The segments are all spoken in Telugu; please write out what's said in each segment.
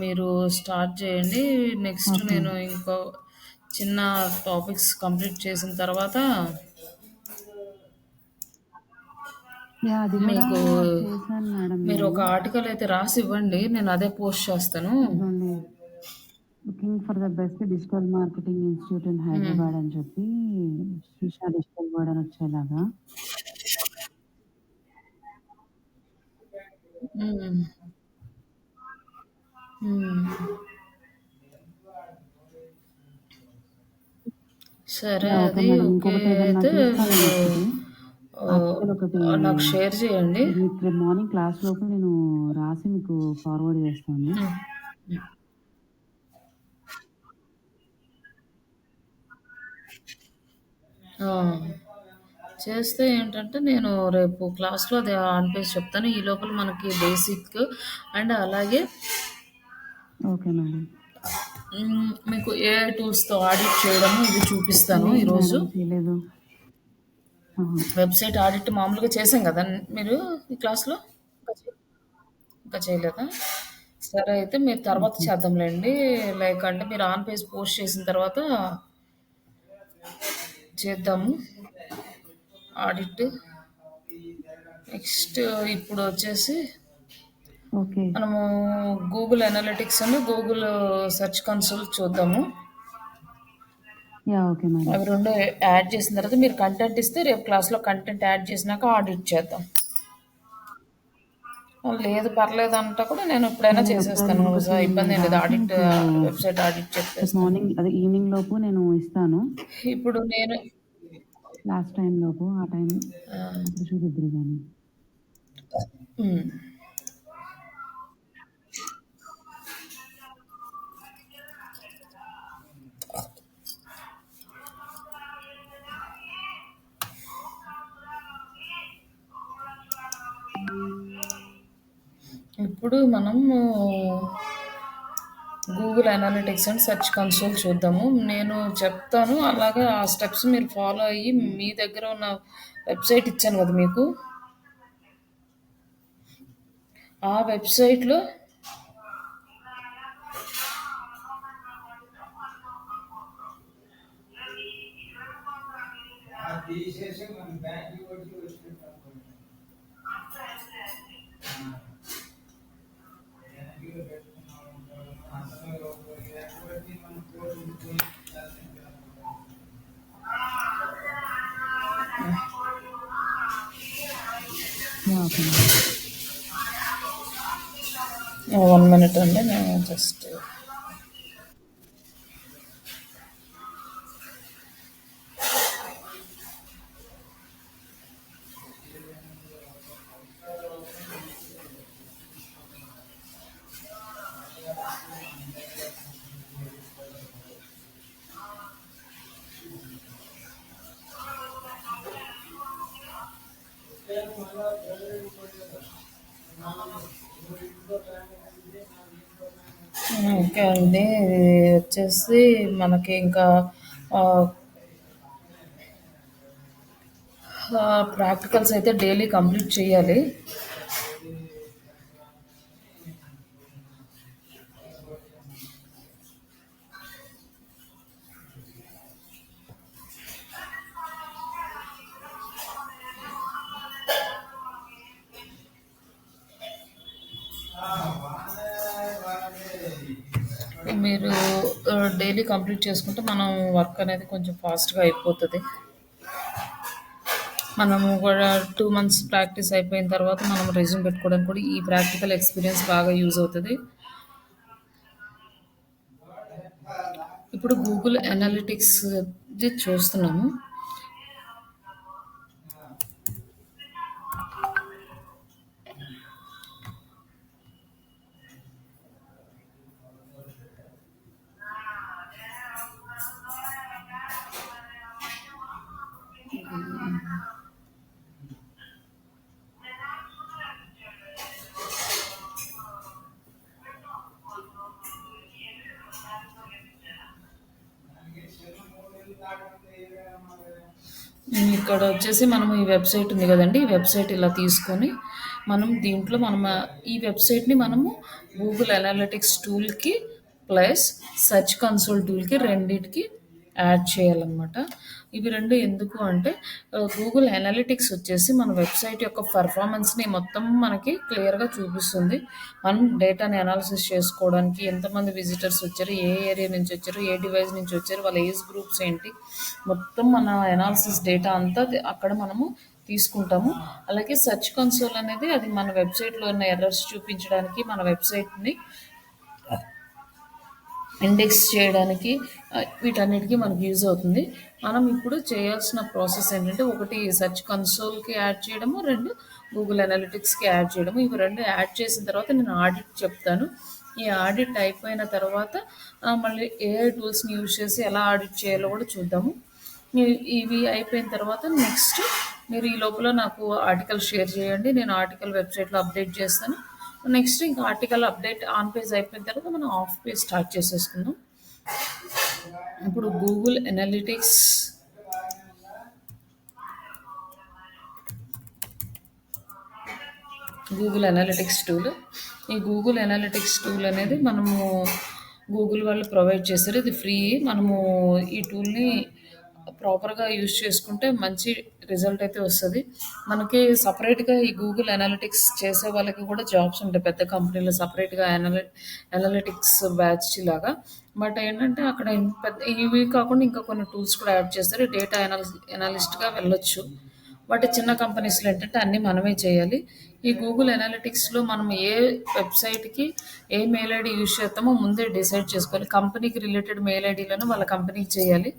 మీరు స్టార్ట్ చేయండి. Next okay. నేను ఇంకో చిన్న టాపిక్స్ కంప్లీట్ చేసిన తర్వాత యాహ్! అది గూడా మీకు చేశాను మేడం మీరు నేను. ఒక ఆర్టికల్ అయితే రాసి ఇవ్వండి. నేను అదే పోస్ట్ చేస్తాను. ఇదిగోండి. Looking for the best digital marketing institute in హ్మ్. హైదరాబాద్ అని చెప్పి శ్రీషా డిజిటల్ వర్డ్ అని వచ్చేలాగా. హ్మ్. హ్మ్. సరే యాహ్! ఓకే అది మేడం. ఓకే ఇంకొకటి ఏదన్నా అయితే చూస్తాను మీరు నేనొకటి. ఆర్టికల్ ఒకటి నాకు షేర్ చేయండి. ఇది మీకు రేపు మార్నింగ్ క్లాస్ లోపు నేను రాసి మీకు ఫార్వర్డ్ చేస్తాను. హ్మ్. ఆ! చేస్తే ఏంటంటే నేను రేపు క్లాస్‌లో అది ఆన్ పేజ్ చెప్తాను. ఈ లోపల మనకి బేసిక్ అండ్ అలాగే ఓకే మేడం. మీకు ఏఐ టూల్స్‌తో ఆడిట్ చేయడము ఇవి చూపిస్తాను లేదు ఈరోజు. మేడం చేయలేదు. ఆహా! వెబ్‌సైట్ ఆడిట్ మామూలుగా చేసాం గదా! మీరు ఈ క్లాస్‌లో? ఇంకా చేయలేదా? సరే అయితే మీరు తర్వాత ఓకే. చేద్దాంలెండి. లైక్ అంటే మీరు ఆన్ పేజ్ పోస్ట్ చేసిన తర్వాత చేద్దాము ఆడిట్. నెక్స్ట్ ఇప్పుడొచ్చేసి ఓకే. మనము గూగుల్ అనలిటిక్స్ అని గూగుల్ సెర్చ్ కన్సోల్ చూద్దాము. యాహ్! Okay madam. అవి 2 యాడ్ చేసిన తర్వాత మీరు కంటెంట్ ఇస్తే రేపు క్లాస్‌లో కంటెంట్ యాడ్ చేసినాక ఆడిట్ చేద్దాం. లేదు పర్లేదంటే కూడా నేను ఎప్పుడైనా యాహ్! నేనొకసారి చేసేస్తాను. ఇంకొకటి ఇబ్బందేం లేదు. రాసి ఆడిట్ మీకు వెబ్‌సైట్ ఆడిట్ రేపు చెప్పేస్తాను. మార్నింగ్ అదే ఈవినింగ్ లోపు నేను ఇస్తాను. ఇప్పుడు నేను క్లాస్ టైమ్ లోపు ఆ టైం ఆహ్, అప్పుడు చూపిద్దురు గాని. హ్మ్. ఇప్పుడు మనము Google analytics and search console చూద్దాము. నేను చెప్తాను. అలాగే ఆ స్టెప్స్ మీరు ఫాలో అయ్యి మీ దగ్గర ఉన్న వెబ్‌సైట్ ఇచ్చాను కదా మీకు. ఆ వెబ్‌సైట్‌లో యాహ్! Okay madam. 1 మినిట్ అండి. నేను జస్ట్ ఓకే అండి. ఇది వచ్చేసి మనకి ఇంకా ఆహ్, ప్రాక్టికల్స్ అయితే డైలీ కంప్లీట్ చేయాలి. మీరు డైలీ కంప్లీట్ చేసుకుంటే మనం వర్క్ అనేది కొంచెం ఫాస్ట్‌గా అయిపోతది. మనము కూడా 2 మంత్స్ ప్రాక్టీస్ అయిపోయిన తర్వాత మనం రెజ్యూమ్ పెట్టుకోవడానికి కూడా ఈ ప్రాక్టికల్ ఎక్స్‌పీరియన్స్ బాగా యూజ్ అవుతది. ఇప్పుడు గూగుల్ అనలిటిక్స్‌ది చూస్తున్నాము. ఇక్కడ వచ్చేసి మనం ఈ వెబ్‌సైట్ ఉంది కదండీ! ఈ వెబ్‌సైట్ ఇలా తీసుకొని మనం దీంట్లో ఈ వెబ్సైట్ని మనము గూగుల్ అనలిటిక్స్ టూల్కి ప్లస్ సెర్చ్ కన్సోల్ టూల్కి రెండిటికి యాడ్ చేయాలన్నమాట. ఇవి రెండు ఎందుకు అంటే గూగుల్ అనలిటిక్స్ వచ్చేసి మన వెబ్సైట్ యొక్క పర్ఫార్మెన్స్ని మొత్తం మనకి క్లియర్గా చూపిస్తుంది. మనం డేటాని అనాలిసిస్ చేసుకోవడానికి ఎంతమంది విజిటర్స్ వచ్చారు, ఏ ఏరియా నుంచి వచ్చారు, ఏ డివైస్ నుంచి వచ్చారు, వాళ్ళ ఏజ్ గ్రూప్స్ ఏంటి, మొత్తం మన అనాలిసిస్ డేటా అంతా అక్కడ మనము తీసుకుంటాము. అలాగే సెర్చ్ కన్సోల్ అనేది అది మన వెబ్సైట్లో ఉన్న ఎర్రర్స్ చూపించడానికి, మన వెబ్సైట్ని ఇండెక్స్ చేయడానికి వీటన్నిటికీ మనకు యూజ్ అవుతుంది. మనం ఇప్పుడు చేయాల్సిన ప్రాసెస్ ఏంటంటే, ఒకటి సెర్చ్ కన్సోల్కి యాడ్ చేయడము, రెండు గూగుల్ అనలిటిక్స్కి యాడ్ చేయడము. ఇవి రెండు యాడ్ చేసిన తర్వాత నేను ఆడిట్ చెప్తాను. ఈ ఆడిట్ అయిపోయిన తర్వాత మళ్ళీ ఏఐ టూల్స్ని యూజ్ చేసి ఎలా ఆడిట్ చేయాలో కూడా చూద్దాము. ఇవి అయిపోయిన తర్వాత నెక్స్ట్ మీరు ఈ లోపల నాకు ఆర్టికల్ షేర్ చేయండి. నేను ఆర్టికల్ వెబ్సైట్లో అప్డేట్ చేస్తాను. నెక్స్ట్ ఇంకా ఆర్టికల్ అప్డేట్ ఆన్ పేజ్ అయిపోయిన తర్వాత మనం ఆఫ్ పేజ్ స్టార్ట్ చేసేసుకుందాం. ఇప్పుడు గూగుల్ అనలిటిక్స్ టూల్. ఈ గూగుల్ అనలిటిక్స్ టూల్ అనేది మనము గూగుల్ వాళ్ళు ప్రొవైడ్ చేశారు. ఇది ఫ్రీ. మనము ఈ టూల్ని ప్రాపర్గా యూజ్ చేసుకుంటే మంచి రిజల్ట్ అయితే వస్తుంది. మనకి సపరేట్గా ఈ గూగుల్ అనలిటిక్స్ చేసే వాళ్ళకి కూడా జాబ్స్ ఉంటాయి పెద్ద కంపెనీలో, సపరేట్గా అనలిటిక్స్ బ్యాచ్ లాగా. బట్ ఏంటంటే అక్కడ పెద్ద ఇవి కాకుండా ఇంకా కొన్ని టూల్స్ కూడా యాడ్ చేస్తారు. డేటా ఎనాలిస్ట్గా వెళ్ళొచ్చు. బట్ చిన్న కంపెనీస్లో ఏంటంటే అన్నీ మనమే చేయాలి. ఈ గూగుల్ అనలిటిక్స్లో మనం ఏ వెబ్సైట్కి ఏ మెయిల్ ఐడి యూజ్ చేస్తామో ముందే డిసైడ్ చేసుకోవాలి. కంపెనీకి రిలేటెడ్ మెయిల్ ఐడీలను వాళ్ళ కంపెనీకి చేయాలి.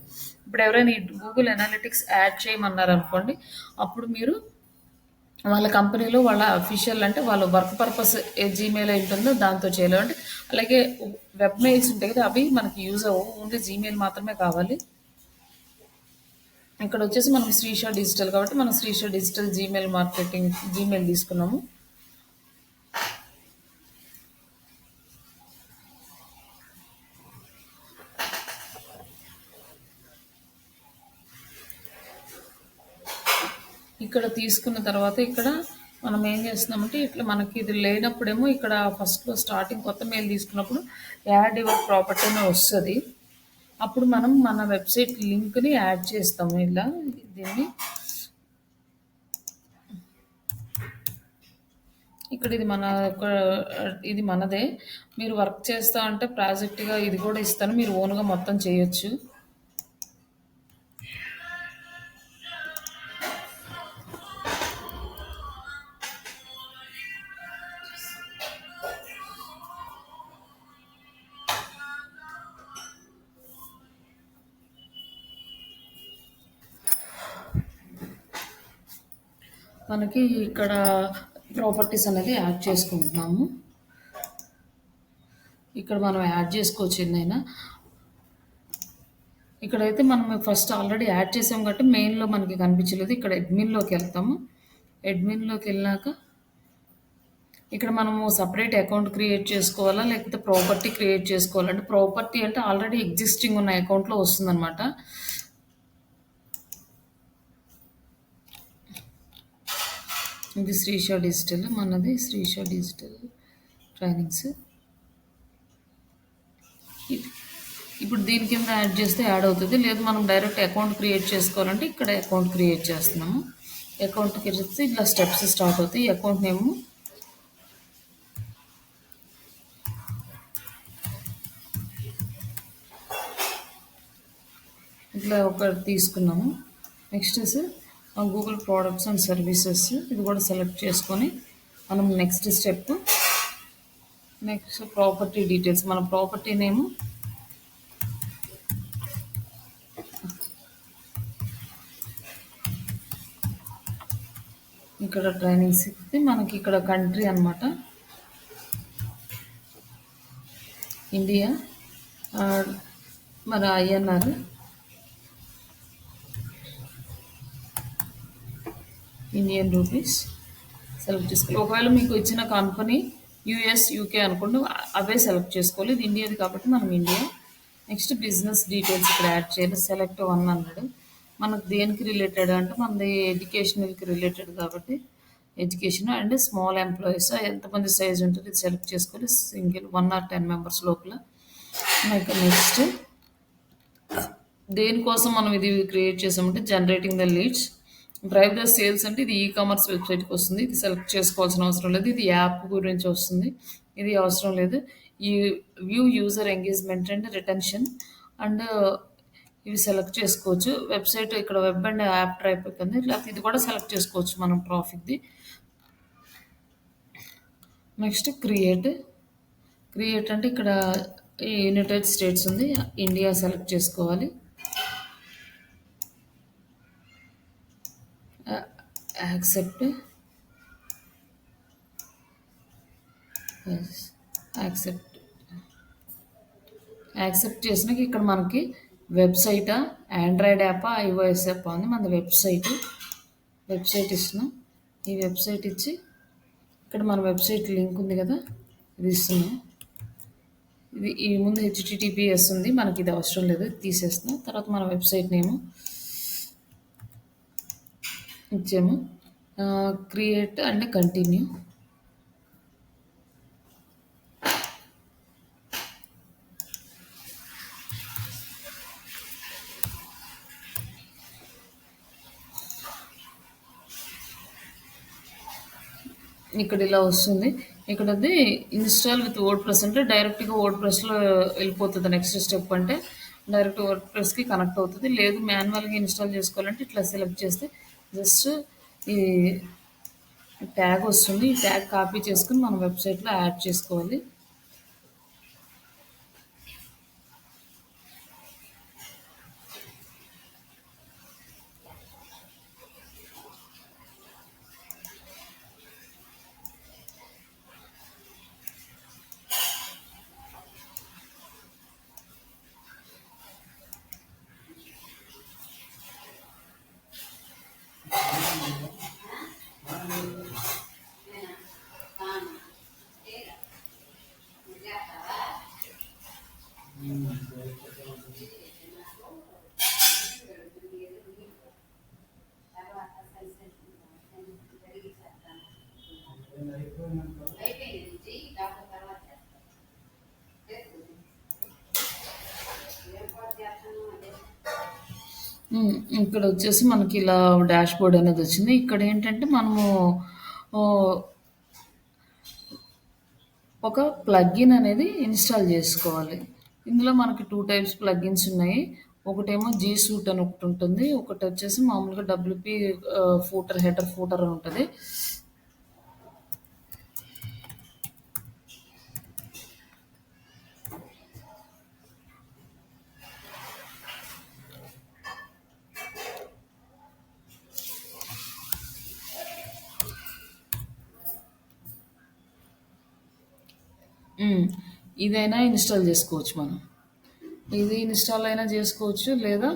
ఇప్పుడు ఎవరైనా ఈ గూగుల్ అనలిటిక్స్ యాడ్ చేయమన్నారు అనుకోండి, అప్పుడు మీరు వాళ్ళ కంపెనీలో వాళ్ళ అఫీషియల్ అంటే వాళ్ళ వర్క్ పర్పస్ ఏ జీమెయిల్ ఉంటుందో దాంతో చేయాలి. అంటే అలాగే వెబ్ మెయిల్స్ ఉంటాయి కదా, అవి మనకి యూజ్ అవ్వవు. ఓన్లీ జీమెయిల్ మాత్రమే కావాలి. ఇక్కడ వచ్చేసి మనం శ్రీష డిజిటల్ కాబట్టి మనం శ్రీష డిజిటల్ జీమెయిల్ తీసుకున్నాము. ఇక్కడ తీసుకున్న తర్వాత ఇక్కడ మనం ఏం చేస్తున్నామంటే, ఇట్లా మనకి ఇది లేనప్పుడేమో ఇక్కడ ఫస్ట్లో స్టార్టింగ్ కొత్త మెయిల్ తీసుకున్నప్పుడు యాడ్ యువర్ ప్రాపర్టీ అని వస్తుంది. అప్పుడు మనం మన వెబ్సైట్ లింక్ని యాడ్ చేస్తాము. ఇలా దీన్ని ఇక్కడ ఇది మనదే. మీరు వర్క్ చేస్తా అంటే ప్రాజెక్ట్గా ఇది కూడా ఇస్తాను, మీరు ఓన్గా మొత్తం చేయొచ్చు. మనకి ఇక్కడ ప్రాపర్టీస్ అనేది యాడ్ చేసుకుంటున్నాము. ఇక్కడ మనం యాడ్ చేసుకోవచ్చు ఎన్నైనా. ఇక్కడైతే మనం ఫస్ట్ ఆల్రెడీ యాడ్ చేసాం కాబట్టి మెయిన్లో మనకి కనిపించలేదు. ఇక్కడ అడ్మిన్లోకి వెళ్తాము. అడ్మిన్లోకి వెళ్ళాక ఇక్కడ మనము సపరేట్ అకౌంట్ క్రియేట్ చేసుకోవాలా, లేకపోతే ప్రాపర్టీ క్రియేట్ చేసుకోవాలంటే, ప్రాపర్టీ అంటే ఆల్రెడీ ఎగ్జిస్టింగ్ ఉన్న అకౌంట్లో వస్తుందన్నమాట. ఇది శ్రీష డిజిటల్, మనది శ్రీష డిజిటల్ ట్రైనింగ్స్. ఇప్పుడు దీని కింద యాడ్ చేస్తే యాడ్ అవుతుంది. లేదు మనం డైరెక్ట్ అకౌంట్ క్రియేట్ చేసుకోవాలంటే ఇక్కడ అకౌంట్ క్రియేట్ చేస్తున్నాము. అకౌంట్కి వెళ్తే ఇట్లా స్టెప్స్ స్టార్ట్ అవుతాయి. ఈ అకౌంట్ నేమ్ ఇట్లా ఒకటి తీసుకున్నాము. Next Google products and services ఇది కూడా సెలెక్ట్ చేసుకొని మనం నెక్స్ట్ స్టెప్ ప్రాపర్టీ డీటెయిల్స్. మన ప్రాపర్టీ నేమ్ ఇక్కడ ట్రైనింగ్స్ ఇస్తే మనకి ఇక్కడ కంట్రీ అన్నమాట ఇండియా, మరి ఐఎన్ఆర్, ఇండియన్ రూపీస్ సెలెక్ట్ చేసుకోవాలి. ఒకవేళ మీకు ఇచ్చిన కంపెనీ యూఎస్ యూకే అనుకుంటూ అవే సెలెక్ట్ చేసుకోవాలి. ఇది ఇండియాది కాబట్టి మనం ఇండియా. నెక్స్ట్ బిజినెస్ డీటెయిల్స్ ఇక్కడ యాడ్ చేయాలి. సెలెక్ట్ 1 అన్నాడు. మనకు దేనికి రిలేటెడ్ అంటే మనది ఎడ్యుకేషనల్కి రిలేటెడ్ కాబట్టి ఎడ్యుకేషన్ అండ్ స్మాల్ ఎంప్లాయీస్ ఎంతమంది సైజ్ ఉంటుంది ఇది సెలెక్ట్ చేసుకోవాలి. సింగిల్ 1 ఆర్ 10 మెంబర్స్ లోపల. నెక్స్ట్ దేనికోసం మనం ఇది క్రియేట్ చేసామంటే generating the leads. Drive the sales అంటే ఇది ఈ కామర్స్ వెబ్సైట్కి వస్తుంది. ఇది సెలెక్ట్ చేసుకోవాల్సిన అవసరం లేదు. ఇది యాప్ గురించి వస్తుంది. ఇది అవసరం లేదు. ఈ view user engagement and retention and ఇవి సెలెక్ట్ చేసుకోవచ్చు. వెబ్సైట్ ఇక్కడ వెబ్ అండ్ యాప్ టైప్ ఉంది. లేకపోతే ఇది కూడా సెలెక్ట్ చేసుకోవచ్చు మనం ట్రాఫిక్ది. నెక్స్ట్ క్రియేట్ అంటే ఇక్కడ యునైటెడ్ స్టేట్స్ ఉంది. ఇండియా సెలెక్ట్ చేసుకోవాలి. యాక్సెప్ట్ యాక్సెప్ట్ యాక్సెప్ట్ చేసినాక ఇక్కడ మనకి వెబ్సైటా ఆండ్రాయిడ్ యాపా ఐఓఎస్ యాప్ ఉంది. మన వెబ్సైట్ ఇస్తున్నాం. ఈ వెబ్సైట్ ఇచ్చి ఇక్కడ మన వెబ్సైట్ లింక్ ఉంది కదా ఇది ఇస్తున్నాం. ఇది ఈ ముందు హెచ్టిటిపిఎస్ ఉంది, మనకి ఇది అవసరం లేదు, తీసేస్తున్నాం. తర్వాత మన వెబ్సైట్ నేమ్ ఇచ్చాము. Create and continue. ఇక్కడ ఇలా వస్తుంది. ఇక్కడ అది ఇన్స్టాల్ విత్ వర్డ్ ప్రెస్ అంటే డైరెక్ట్గా వర్డ్ ప్రెస్లో వెళ్ళిపోతుంది. నెక్స్ట్ స్టెప్ అంటే డైరెక్ట్ వర్డ్ ప్రెస్కి కనెక్ట్ అవుతుంది. లేదు మాన్యువల్గా ఇన్స్టాల్ చేసుకోవాలంటే ఇట్లా సెలెక్ట్ చేస్తే జస్ట్ ఈ ట్యాగ్ వస్తుంది. ఈ ట్యాగ్ కాపీ చేసుకుని మన వెబ్సైట్లో యాడ్ చేసుకోవాలి. ఇక్కడ వచ్చేసి మనకి ఇలా డాష్ బోర్డ్ అనేది వచ్చింది. ఇక్కడ ఏంటంటే మనము ఆ, ఒక ప్లగ్ఇన్ అనేది ఇన్స్టాల్ చేసుకోవాలి. ఇందులో మనకి 2 టైప్స్ ప్లగ్ఇన్స్ ఉన్నాయి. ఒకటేమో జీ సూట్ అని ఒకటి ఉంటుంది. ఒకటి వచ్చేసి మామూలుగా డబ్ల్యూపీ హెడర్ ఫూటర్ అని ఉంటుంది. ఇదైనా ఇన్స్టాల్ చేసుకోవచ్చు మనం. ఇది ఇన్స్టాల్ అయినా చేసుకోవచ్చు, లేదా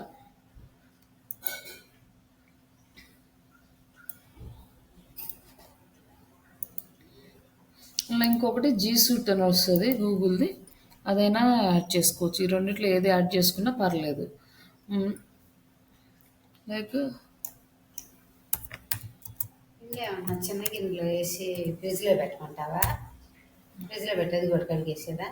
ఇంకొకటి జీ సూట్ అని వస్తుంది గూగుల్ది, అదైనా యాడ్ చేసుకోవచ్చు. ఈ రెండిట్లో ఏది యాడ్ చేసుకున్నా పర్లేదు. లైక్ ఇంకేమన్నా చిన్న గిన్నెలో వేసి ఫ్రిడ్జ్లో పెట్టమంటావా? ఫ్రిడ్జ్లో పెట్టేది కూడా కడిగేసేదా?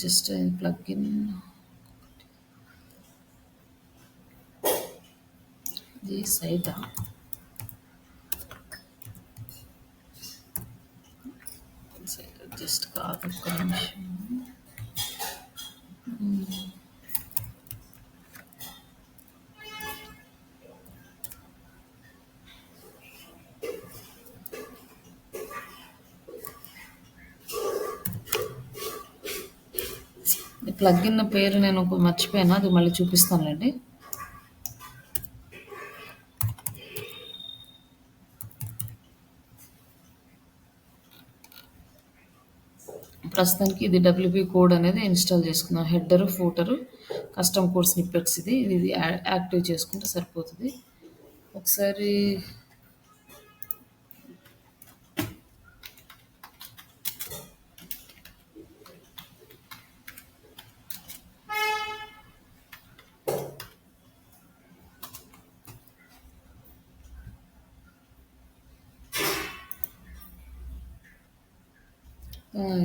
జస్ట్ ప్లగ్ఇన్ ఇది సైటా జస్ట్ కాదు, ఒక్క నిమిషం. ప్లగ్ఇన్ పేరు నేను మర్చిపోయాను, అది మళ్ళీ చూపిస్తానులేండి. ప్రస్తుతానికి ఇది డబ్ల్యూపీ కోడ్ అనేది ఇన్స్టాల్ చేసుకుందాం. Header footer custom code snippets ఇది యాక్టివ్ చేసుకుంటే సరిపోతుంది. ఒకసారి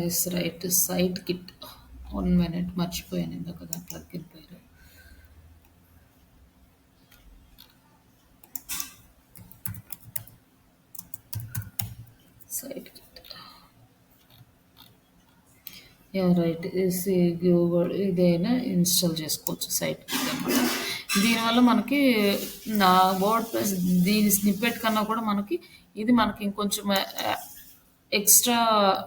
yes right site kit 1 minute మర్చిపోయాను ఇందాక దాని ప్లగ్ఇన్ పేరు. సైట్ కిట్ రైట్ గూగుల్ ఇదైనా ఇన్స్టాల్ చేసుకోవచ్చు సైట్ కిట్ అనమాట. దీనివల్ల మనకి నా వర్డ్ ప్రెస్ దీని స్నిప్పెట్ కన్నా కూడా మనకి ఇది మనకి ఇంకొంచెం ఎక్స్ట్రా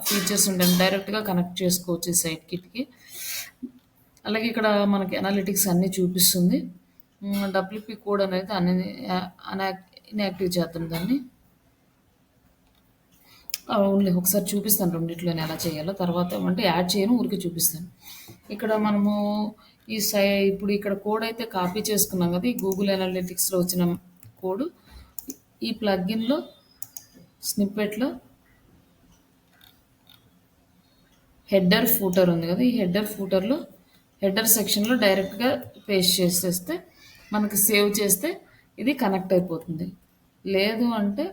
ఫీచర్స్ ఉంటాయి. డైరెక్ట్గా కనెక్ట్ చేసుకోవచ్చు ఈ సైట్ కిట్కి. అలాగే ఇక్కడ మనకి అనాలిటిక్స్ అన్నీ చూపిస్తుంది. డబ్ల్యూపీ కోడ్ అనేది అన్ని ఇన్యాక్టివ్ చేద్దాం దాన్ని. ఓన్లీ ఒకసారి చూపిస్తాను రెండిట్లోనే ఎలా చేయాలో. తర్వాత అంటే యాడ్ చేయను, ఊరికే చూపిస్తాను. ఇక్కడ మనము ఇప్పుడు ఇక్కడ కోడ్ అయితే కాపీ చేసుకున్నాం కదా, ఈ గూగుల్ అనాలిటిక్స్లో వచ్చిన కోడ్ ఈ ప్లగ్ఇన్లో స్నిప్పెట్లో హెడర్ ఫూటర్ ఉంది కదా, ఈ హెడర్ సెక్షన్లో డైరెక్ట్గా పేస్ట్ చేసేస్తే మనకి సేవ్ చేస్తే ఇది కనెక్ట్ అయిపోతుంది. లేదు అంటే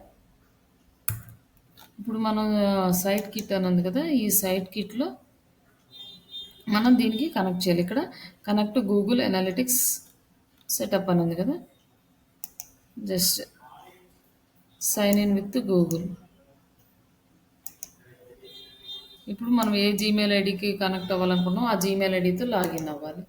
ఇప్పుడు మనం సైట్ కిట్ అని ఉంది కదా, ఈ సైట్ కిట్లో మనం దీనికి కనెక్ట్ చేయాలి. ఇక్కడ కనెక్ట్ గూగుల్ అనాలిటిక్స్ సెటప్ అని ఉంది కదా, just sign in with Google. ఇప్పుడు మనం ఏ జీమెయిల్ ఐడికి కనెక్ట్ అవ్వాలనుకున్నామో ఆ జీమెయిల్ ఐడితో లాగిన్ అవ్వాలి.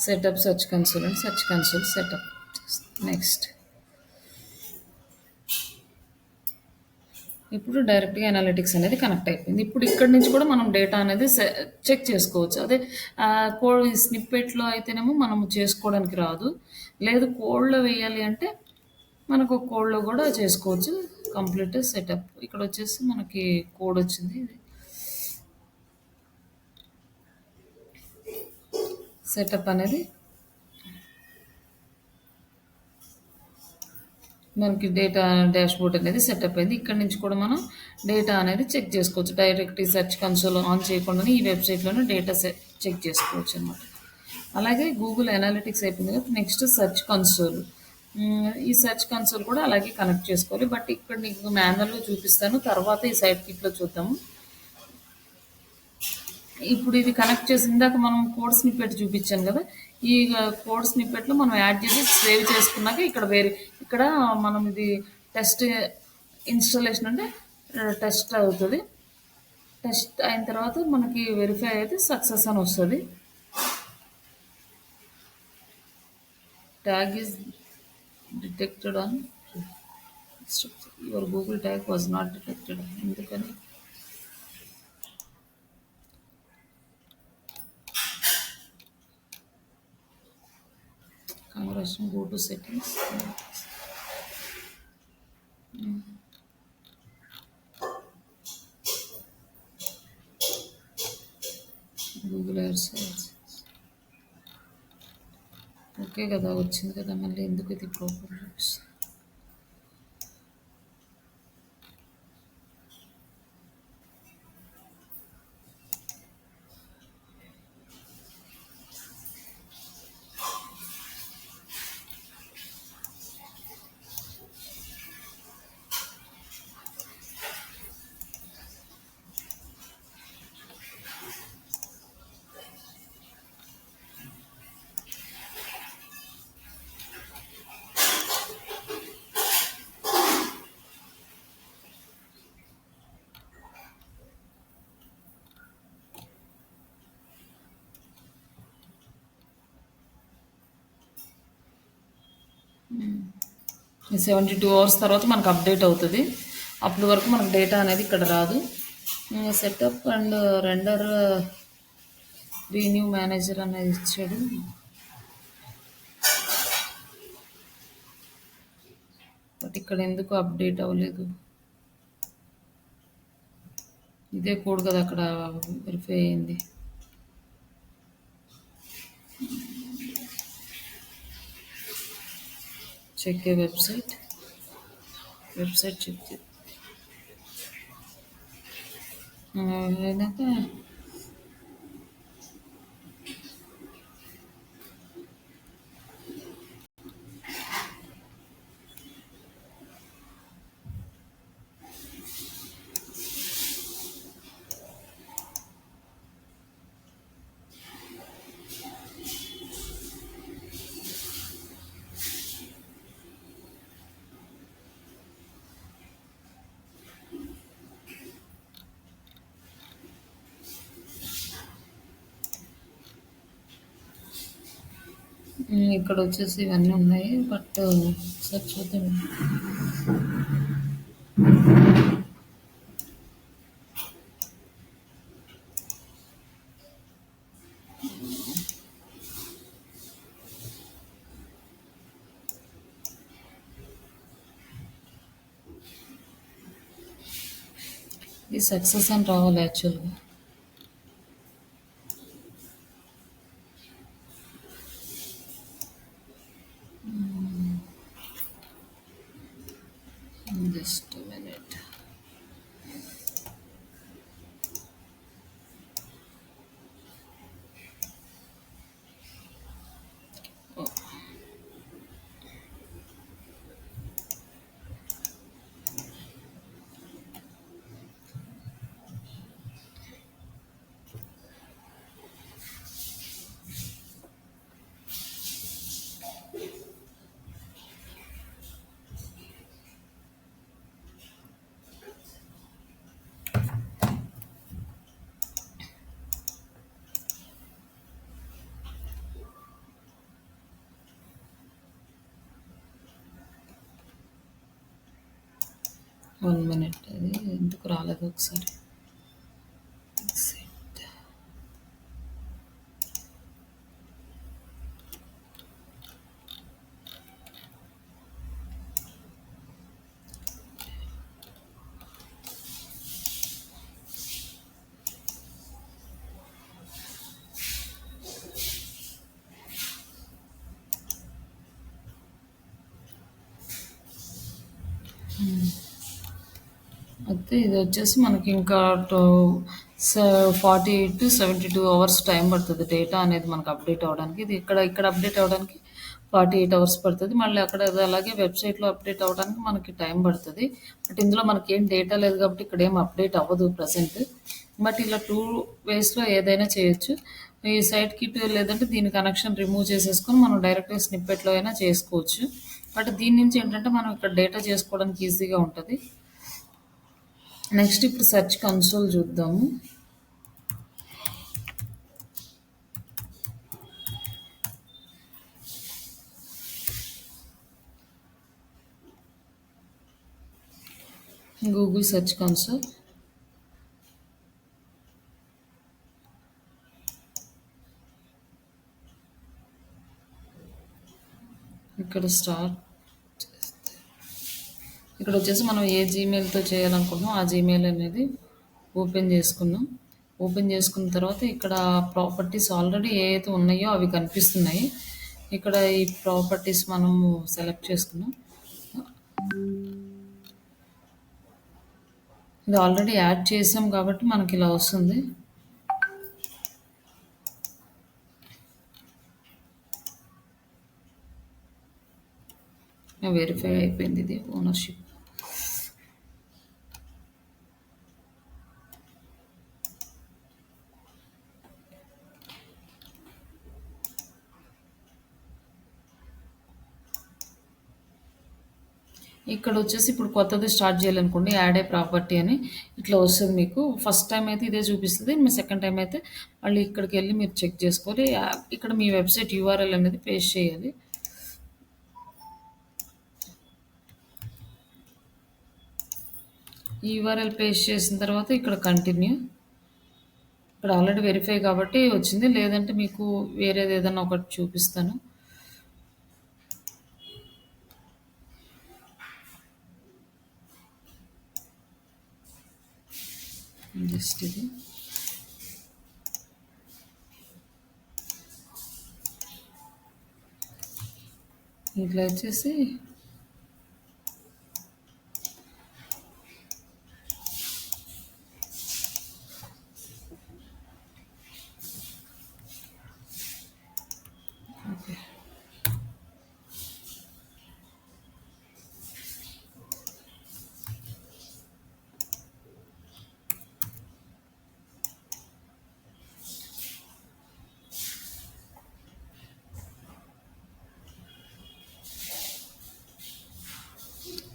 Setup search console and search console setup. Next ఇప్పుడు డైరెక్ట్గా అనాలిటిక్స్ అనేది కనెక్ట్ అయిపోయింది. ఇప్పుడు ఇక్కడ నుంచి కూడా మనం డేటా అనేది చెక్ చేసుకోవచ్చు. అదే కోడ్ స్నిప్పెట్లో అయితేనేమో మనం చేసుకోవడానికి రాదు. లేదు కోడ్లో వేయాలి అంటే మనకు కోడ్లో కూడా చేసుకోవచ్చు. కంప్లీట్ సెటప్ ఇక్కడ వచ్చేసి మనకి కోడ్ వచ్చింది. ఇది సెటప్ అనేది మనకి డేటా డాష్బోర్డ్ అనేది సెటప్ అయింది. ఇక్కడ నుంచి కూడా మనం డేటా అనేది చెక్ చేసుకోవచ్చు. డైరెక్ట్ సెర్చ్ కన్సోల్ ఆన్ చేయకుండానే ఈ వెబ్సైట్లోనే డేటా చెక్ చేసుకోవచ్చు అనమాట. అలాగే గూగుల్ అనాలిటిక్స్ అయిపోయింది కదా, నెక్స్ట్ సెర్చ్ కన్సోల్. ఈ సెర్చ్ కన్సోల్ కూడా అలాగే కనెక్ట్ చేసుకోవాలి. బట్ ఇక్కడ నీకు మాన్యువల్గా చూపిస్తాను, తర్వాత ఈ సైట్ కిట్లో చూద్దాము. ఇప్పుడు ఇది కనెక్ట్ చేసి ఇందాక మనం కోడ్ స్నిప్పెట్ చూపించాను కదా, ఈ కోడ్ స్నిప్పెట్లో మనం యాడ్ చేసి సేవ్ చేసుకున్నాక ఇక్కడ మనం ఇది టెస్ట్ ఇన్స్టాలేషన్ అంటే టెస్ట్ అవుతుంది. టెస్ట్ అయిన తర్వాత మనకి వెరిఫై అయితే సక్సెస్ అని వస్తుంది. Tag is detected on your Google tag was not detected. ఎందుకని Congratulations, go to settings. Google AdSense. Okay కదా, వచ్చింది కదా, మళ్ళీ ఎందుకు ఇది ప్రాబ్లం చూపిస్తుంది. ఈ 72 hours తర్వాత మనకు అప్డేట్ అవుతుంది. అప్పటి వరకు మనకు డేటా అనేది ఇక్కడ రాదు. Setup and render renew manager అనేది ఇచ్చాడు. బట్ ఇక్కడ ఎందుకు అప్డేట్ అవ్వలేదు. ఇదే కోడ్ కదా అక్కడ వెరిఫై అయింది. చెక్ ఏ వెబ్సైట్. వెబ్సైట్ చెక్ అయినాక ఇక్కడ వచ్చేసి ఇవన్నీ ఉన్నాయి. బట్ ఒకసారి చూద్దాం. ఇది సక్సెస్ అని రావాలి యాక్చువల్గా. Just minute. One minute. అది ఎందుకు రాలేదు ఒకసారి. అయితే ఇది వచ్చేసి మనకి ఇంకా 48 to 72 అవర్స్ టైం పడుతుంది డేటా అనేది మనకు అప్డేట్ అవ్వడానికి. ఇది ఇక్కడ అప్డేట్ అవ్వడానికి 48 అవర్స్ పడుతుంది. మళ్ళీ అక్కడ అది అలాగే వెబ్సైట్లో అప్డేట్ అవ్వడానికి మనకి టైం పడుతుంది. బట్ ఇందులో మనకి ఏం డేటా లేదు కాబట్టి ఇక్కడ ఏం అప్డేట్ అవ్వదు ప్రజెంట్. బట్ ఇలా 2 వేస్లో ఏదైనా చేయొచ్చు. ఈ సైట్కి లేదంటే దీని కనెక్షన్ రిమూవ్ చేసేసుకొని మనం డైరెక్ట్గా స్నిప్పెట్లో అయినా చేసుకోవచ్చు. బట్ దీని నుంచి ఏంటంటే మనం ఇక్కడ డేటా చేసుకోవడానికి ఈజీగా ఉంటుంది. నెక్స్ట్ ఇప్పుడు సెర్చ్ కన్సోల్ చూద్దాము. Google search console. ఇక్కడ స్టార్ట్. ఇక్కడ వచ్చేసి మనం ఏ జీమెయిల్తో చేయాలనుకుంటున్నాం ఆ జీమెయిల్ అనేది ఓపెన్ చేసుకున్నాం. ఓపెన్ చేసుకున్న తర్వాత ఇక్కడ ప్రాపర్టీస్ ఆల్రెడీ ఏవైతే ఉన్నాయో అవి కనిపిస్తున్నాయి. ఇక్కడ ఈ ప్రాపర్టీస్ మనము సెలెక్ట్ చేసుకున్నాం. ఇది ఆల్రెడీ యాడ్ చేసాం కాబట్టి మనకి ఇలా వస్తుంది. వెరిఫై అయిపోయింది ఇది ఓనర్షిప్. ఇక్కడ వచ్చేసి ఇప్పుడు కొత్తది స్టార్ట్ చేయాలనుకోండి యాడ్ ఏ ప్రాపర్టీ అని ఇట్లా వస్తుంది మీకు. ఫస్ట్ టైం అయితే ఇదే చూపిస్తుంది. మీ సెకండ్ టైం అయితే మళ్ళీ ఇక్కడికి వెళ్ళి మీరు చెక్ చేసుకోవాలి. ఇక్కడ మీ వెబ్సైట్ యూఆర్ఎల్ అనేది పేస్ట్ చేయాలి. ఈ యూఆర్ఎల్ పేస్ట్ చేసిన తర్వాత ఇక్కడ కంటిన్యూ. ఇక్కడ ఆల్రెడీ వెరిఫై కాబట్టి వచ్చింది. లేదంటే మీకు వేరేది ఏదైనా ఒకటి చూపిస్తాను. జస్ట్ ఇది ఇట్లా వచ్చేసి ఓకే.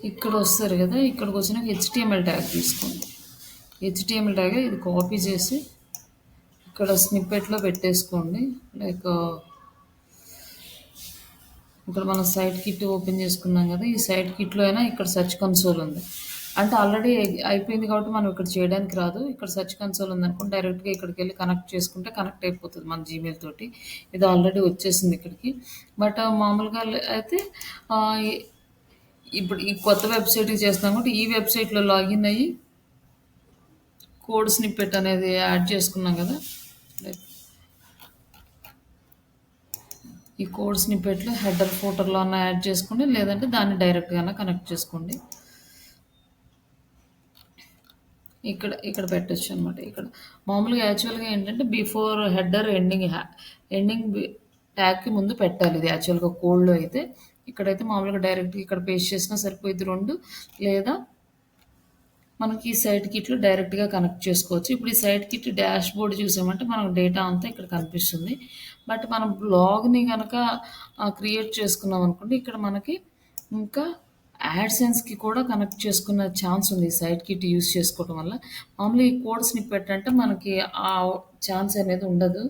ఇక్కడ వస్తారు కదా, ఇక్కడికి వచ్చినాక హెచ్టిఎంఎల్ ట్యాగ్ తీసుకోండి. హెచ్టిఎంఎల్ ట్యాగ్ ఇది కాపీ చేసి ఇక్కడ స్నిప్పెట్లో పెట్టేసుకోండి. లైక్ ఇక్కడ మనం సైట్ కిట్ ఓపెన్ చేసుకున్నాం కదా, ఈ సైట్ కిట్లో అయినా ఇక్కడ సెర్చ్ కన్సోల్ ఉంది అంటే ఆల్రెడీ అయిపోయింది కాబట్టి మనం ఇక్కడ చేయడానికి రాదు. ఇక్కడ సెర్చ్ కన్సోల్ ఉంది అనుకోండి, డైరెక్ట్గా ఇక్కడికి వెళ్ళి కనెక్ట్ చేసుకుంటే కనెక్ట్ అయిపోతుంది మన జీమెయిల్ తోటి. ఇది ఆల్రెడీ వచ్చేసింది ఇక్కడికి. బట్ మామూలుగా అయితే ఆ, ఇప్పుడు ఈ కొత్త వెబ్సైట్కి చేస్తున్నాం కాబట్టి ఈ వెబ్సైట్లో లాగిన్ అయ్యి కోడ్ స్నిప్పెట్ అనేది యాడ్ చేసుకున్నాం కదా, లైక్ ఈ కోడ్ స్నిప్పెట్లో హెడర్ ఫోటోలో అన్న యాడ్ చేసుకోండి, లేదంటే దాన్ని డైరెక్ట్గా కనెక్ట్ చేసుకోండి. ఇక్కడ ఇక్కడ పెట్టచ్చు అనమాట. ఇక్కడ మామూలుగా యాక్చువల్గా ఏంటంటే బిఫోర్ హెడర్ ఎండింగ్ ట్యాగ్కి ముందు పెట్టాలి. ఇది యాక్చువల్గా కోడ్లో అయితే, ఇక్కడైతే మామూలుగా డైరెక్ట్గా ఇక్కడ పేస్ట్ చేసినా సరిపోయింది 2, లేదా మనకి ఈ సైట్ కిట్లు డైరెక్ట్గా కనెక్ట్ చేసుకోవచ్చు. ఇప్పుడు ఈ సైట్ కిట్ డాష్ బోర్డ్ చూసామంటే మనకు డేటా అంతా ఇక్కడ కనిపిస్తుంది. బట్ మనం బ్లాగ్ని కనుక క్రియేట్ చేసుకున్నాం అనుకోండి, ఇక్కడ మనకి ఇంకా యాడ్సెన్స్కి కూడా కనెక్ట్ చేసుకున్న ఛాన్స్ ఉంది ఈ సైట్ కిట్ యూస్ చేసుకోవడం వల్ల. మామూలుగా ఈ కోడ్ స్నిప్పెట్ అంటే మనకి ఆ ఛాన్స్ అనేది ఉండదు.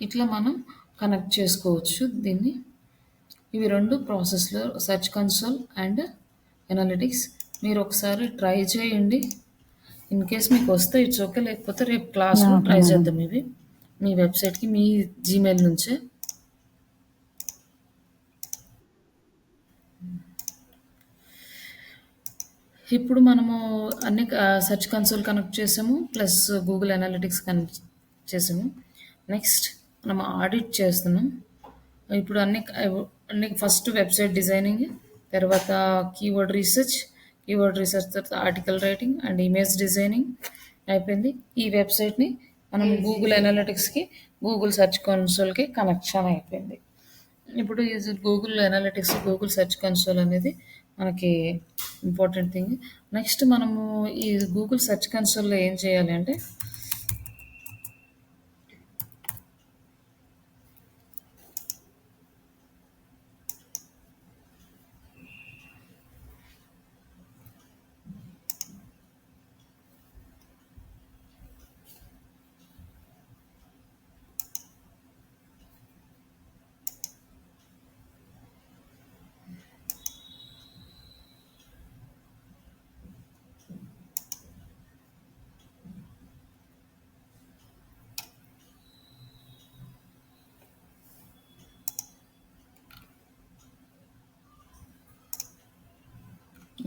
ఇట్లా మనం కనెక్ట్ చేసుకోవచ్చు దీన్ని. ఇవి 2 ప్రాసెస్లో సెర్చ్ కన్సోల్ అండ్ ఎనాలిటిక్స్. మీరు ఒకసారి ట్రై చేయండి. ఇన్ కేస్ మీకు వస్తే ఇట్స్ ఓకే, లేకపోతే రేపు క్లాస్లో Yeah, okay, ట్రై madam. చేద్దాం. ఇవి మీ వెబ్సైట్కి మీ జీమెయిల్ నుంచే. ఇప్పుడు మనము అన్ని సెర్చ్ కన్సోల్ కనెక్ట్ చేసాము, ప్లస్ గూగుల్ అనాలిటిక్స్ కనెక్ట్ చేసాము. నెక్స్ట్ మనం ఆడిట్ చేస్తున్నాం. ఇప్పుడు అన్ని ఫస్ట్ వెబ్సైట్ డిజైనింగ్, తర్వాత కీవర్డ్ రీసెర్చ్ తర్వాత article writing and image designing అయిపోయింది. ఈ వెబ్సైట్ని మనం గూగుల్ అనాలిటిక్స్కి, గూగుల్ సెర్చ్ కన్సోల్కి కనెక్షన్ అయిపోయింది. ఇప్పుడు ఈ Google analytics, Google search console అనేది మనకి ఇంపార్టెంట్ థింగ్. నెక్స్ట్ మనము ఈ గూగుల్ సెర్చ్ కన్సోల్లో ఏం చేయాలి అంటే,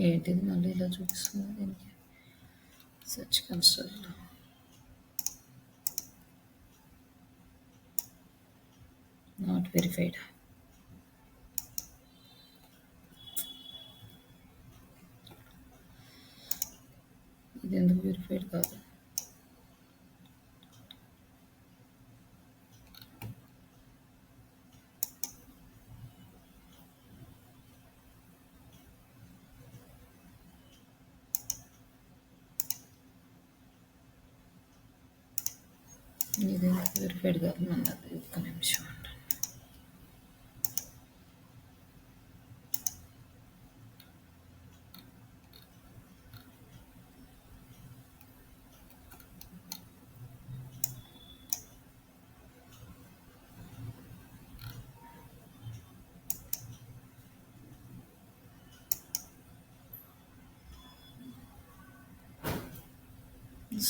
ఏంటిది మళ్ళీ ఇలా చూపిస్తుంది దీనికి సెర్చ్ కన్సోల్ నాట్ వెరిఫైడ్. ఇది ఎందుకు వెరిఫైడ్ కాదు? ఇది ఎందుకు వెరిఫైడ్ కాదు అన్నది ఒక్క నిమిషం అండి.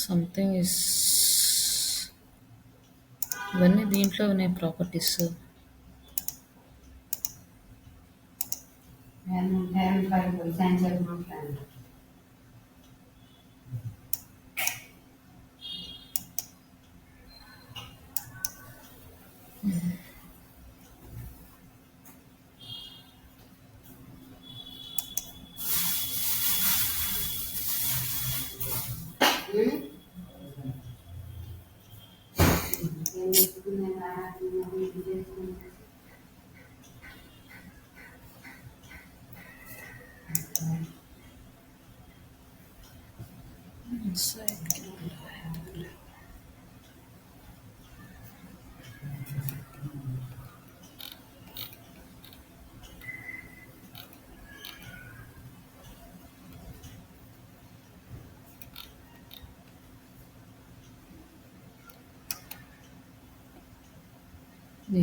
Something is ఇవన్నీ దీంట్లో ఉన్నాయి ప్రాపర్టీస్. టైం పడుతుంది సాయంత్రం మాట్లాడండి. ఏం చేసుకున్నారా? ఏం చేసుకున్నారా?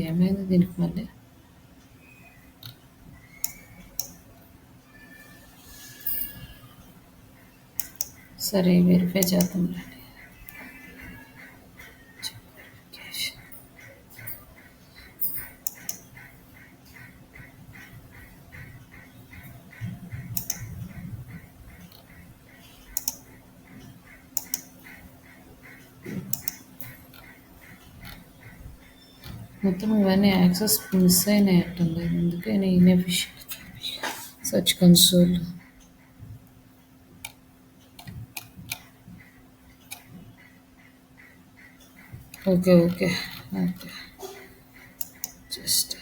ఏమైంది దీనికి మళ్ళీ? సరే వెరిఫై చేద్దాం రండి. మొత్తం ఇవన్నీ యాక్సెస్ మిస్ అయినట్టుంది. అందుకని inefficient search console. Okay okay okay just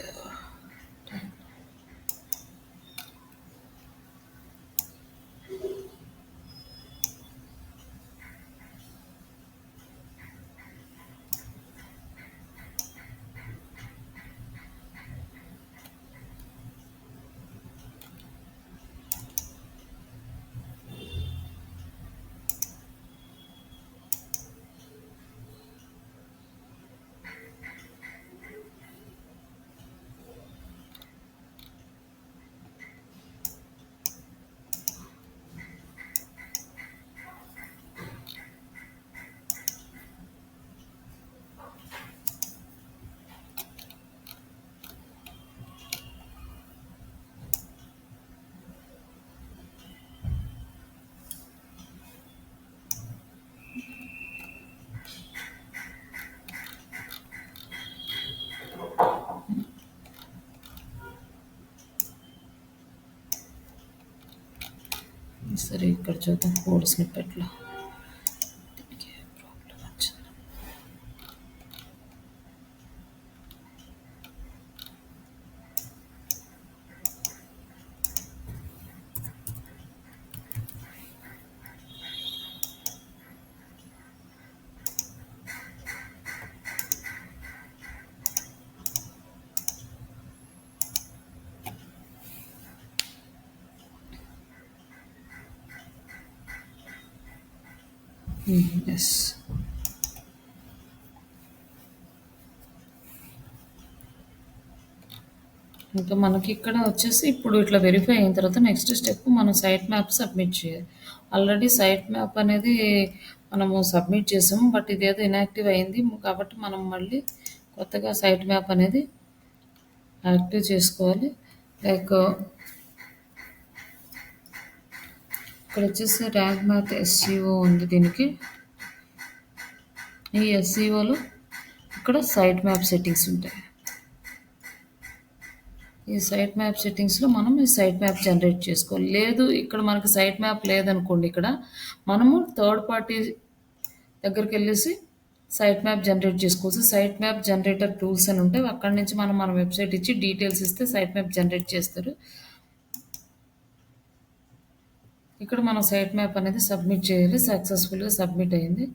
సరే ఇక్కడ చూద్దాం కోడ్ స్నిప్పెట్లో దీనికి ఏ ప్రాబ్లం వచ్చింది. ఎస్ ఇంకా మనకి ఇక్కడ వచ్చేసి ఇప్పుడు ఇట్లా వెరిఫై అయిన తర్వాత నెక్స్ట్ స్టెప్ మనం సైట్ మ్యాప్ సబ్మిట్ చేయాలి. ఆల్రెడీ సైట్ మ్యాప్ అనేది మనము సబ్మిట్ చేసాము, బట్ ఇదేదో ఇన్యాక్టివ్ అయింది కాబట్టి మనం మళ్ళీ కొత్తగా సైట్ మ్యాప్ అనేది యాక్టివ్ చేసుకోవాలి. లైక్ ఇక్కడ వచ్చేసి ర్యాంక్ మ్యాప్ ఎస్సీఓ ఉంది. దీనికి ఈ ఎస్సీఓలో ఇక్కడ సైట్ మ్యాప్ సెట్టింగ్స్ ఉంటాయి. ఈ సైట్ మ్యాప్ సెట్టింగ్స్లో మనం ఈ సైట్ మ్యాప్ జనరేట్ చేసుకోవాలి. లేదు ఇక్కడ మనకి సైట్ మ్యాప్ లేదనుకోండి, ఇక్కడ మనము థర్డ్ పార్టీ దగ్గరికి వెళ్ళేసి సైట్ మ్యాప్ జనరేట్ చేసుకోవచ్చు. సైట్ మ్యాప్ జనరేటర్ టూల్స్ అని ఉంటాయి, అక్కడి నుంచి మనం మన వెబ్సైట్ ఇచ్చి డీటెయిల్స్ ఇస్తే సైట్ మ్యాప్ జనరేట్ చేస్తారు. ఇక్కడ మనం సైట్ మ్యాప్ అనేది సబ్మిట్ చేయాలి. సక్సెస్ఫుల్గా సబ్మిట్ అయింది.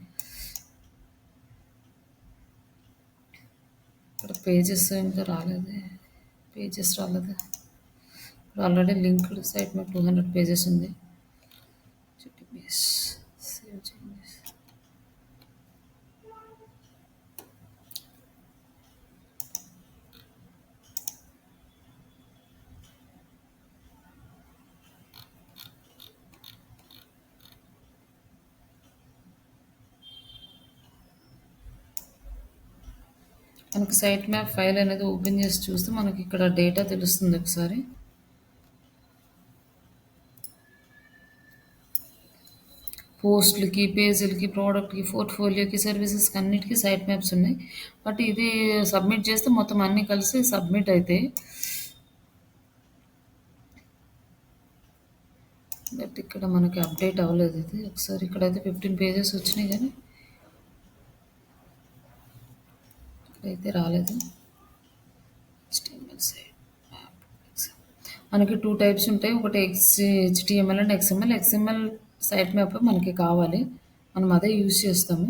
ఇక్కడ పేజెస్ ఇంకా రాలేదు, పేజెస్ రాలేదు. ఇప్పుడు already linked site map 200 pages ఉంది. సేవ్ చేయండి. మనకు సైట్ మ్యాప్ ఫైల్ అనేది ఓపెన్ చేసి చూస్తే మనకి ఇక్కడ డేటా తెలుస్తుంది ఒకసారి. పోస్ట్‌లకి, పేజీలకి, ప్రోడక్ట్‌కి, పోర్ట్‌ఫోలియోకి, సర్వీసెస్‌కి అన్నిటికి సైట్ మ్యాప్స్ ఉన్నాయి. బట్ ఇది సబ్మిట్ చేస్తే మొత్తం అన్నీ కలిసి సబ్మిట్ అయితాయి. బట్ ఇక్కడ మనకి అప్డేట్ అవ్వలేదు ఇది. ఒకసారి ఇక్కడైతే 15 పేజెస్ వచ్చినాయి కానీ ఇక్కడైతే రాలేదు. HTML site map. మనకి 2 టైప్స్ ఉంటాయి. ఒకటి HTML and XML. XML site map మనకి కావాలి. మనం అదే యూజ్ చేస్తాము.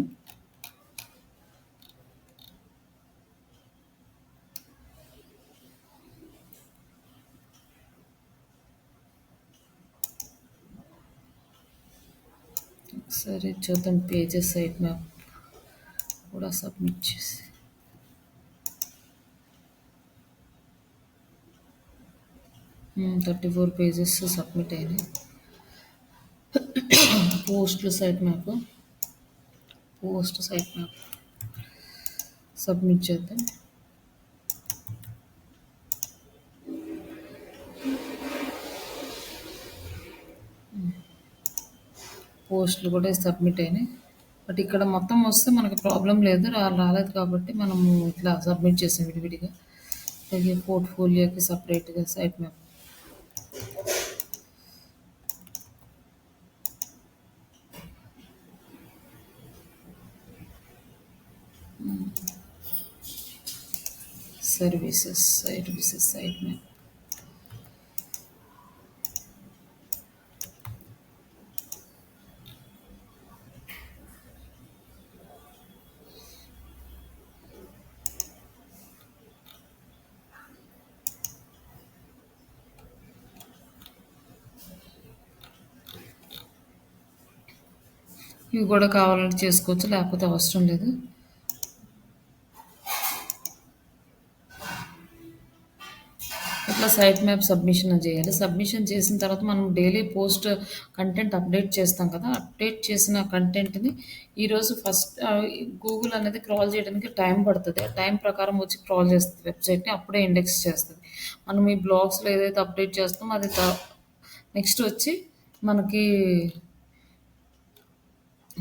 ఒకసారి చూద్దాం పేజెస్ సైట్ మ్యాప్ కూడా సబ్మిట్ చేసి. హ్మ్. 34 పేజెస్ సబ్మిట్ అయినాయి. పోస్ట్ సైట్ మ్యాప్ సబ్మిట్ చేద్దాం. పోస్టులు కూడా సబ్మిట్ అయినాయి. బట్ ఇక్కడ మొత్తం వస్తే మనకి ప్రాబ్లం లేదు. రాలేదు కాబట్టి మనము ఇట్లా సబ్మిట్ చేసాం విడివిడిగా. అలాగే పోర్ట్‌ఫోలియోకి సపరేట్‌గా site map. Services site map. ఇవి కూడా కావాలంటే చేసుకోవచ్చు, లేకపోతే అవసరం లేదు. ఇట్లా సైట్ మ్యాప్ సబ్మిషన్ చేయాలి. సబ్మిషన్ చేసిన తర్వాత మనం డైలీ పోస్ట్ కంటెంట్ అప్డేట్ చేస్తాం కదా. అప్డేట్ చేసిన కంటెంట్ని ఈరోజు ఫస్ట్ గూగుల్ అనేది క్రాల్ చేయడానికి టైం పడుతుంది. ఆ టైం ప్రకారం వచ్చి క్రాల్ చేస్తుంది వెబ్సైట్ని, అప్పుడే ఇండెక్స్ చేస్తుంది. మనం ఈ బ్లాగ్స్లో ఏదైతే అప్డేట్ చేస్తామో అది నెక్స్ట్ వచ్చి మనకి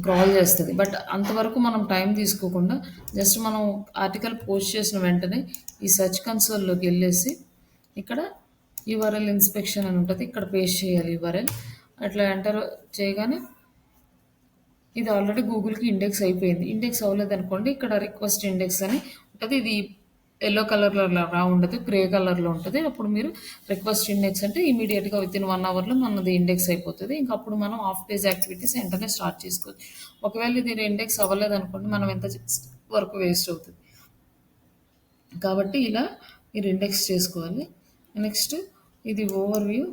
క్రాల్ చేస్తుంది. బట్ అంతవరకు మనం టైం తీసుకోకుండా జస్ట్ మనం ఆర్టికల్ పోస్ట్ చేసిన వెంటనే ఈ సెర్చ్ కన్సోల్లోకి వెళ్ళేసి ఇక్కడ యూఆర్ఎల్ ఇన్స్పెక్షన్ అని ఉంటుంది, ఇక్కడ పేస్ట్ చేయాలి యూఆర్ఎల్. అట్లా ఎంటర్ చేయగానే ఇది ఆల్రెడీ గూగుల్కి ఇండెక్స్ అయిపోయింది. ఇండెక్స్ అవ్వలేదు అనుకోండి, ఇక్కడ రిక్వెస్ట్ ఇండెక్స్ అని ఉంటుంది. ఇది ఎల్లో కలర్లో రా ఉండదు, గ్రే కలర్లో ఉంటుంది. అప్పుడు మీరు రిక్వెస్ట్ ఇండెక్స్ అంటే ఇమీడియట్గా వితిన్ 1 అవర్లో మనది ఇండెక్స్ అయిపోతుంది. ఇంకా అప్పుడు మనం ఆఫ్ పేజ్ యాక్టివిటీస్ వెంటనే స్టార్ట్ చేసుకోవచ్చు. ఒకవేళ ఇది ఇండెక్స్ అవ్వలేదు అనుకోండి, మనం ఎంత వర్క్ వేస్ట్ అవుతుంది. కాబట్టి ఇలా మీరు ఇండెక్స్ చేసుకోవాలి. నెక్స్ట్ ఇది ఓవర్ వ్యూ.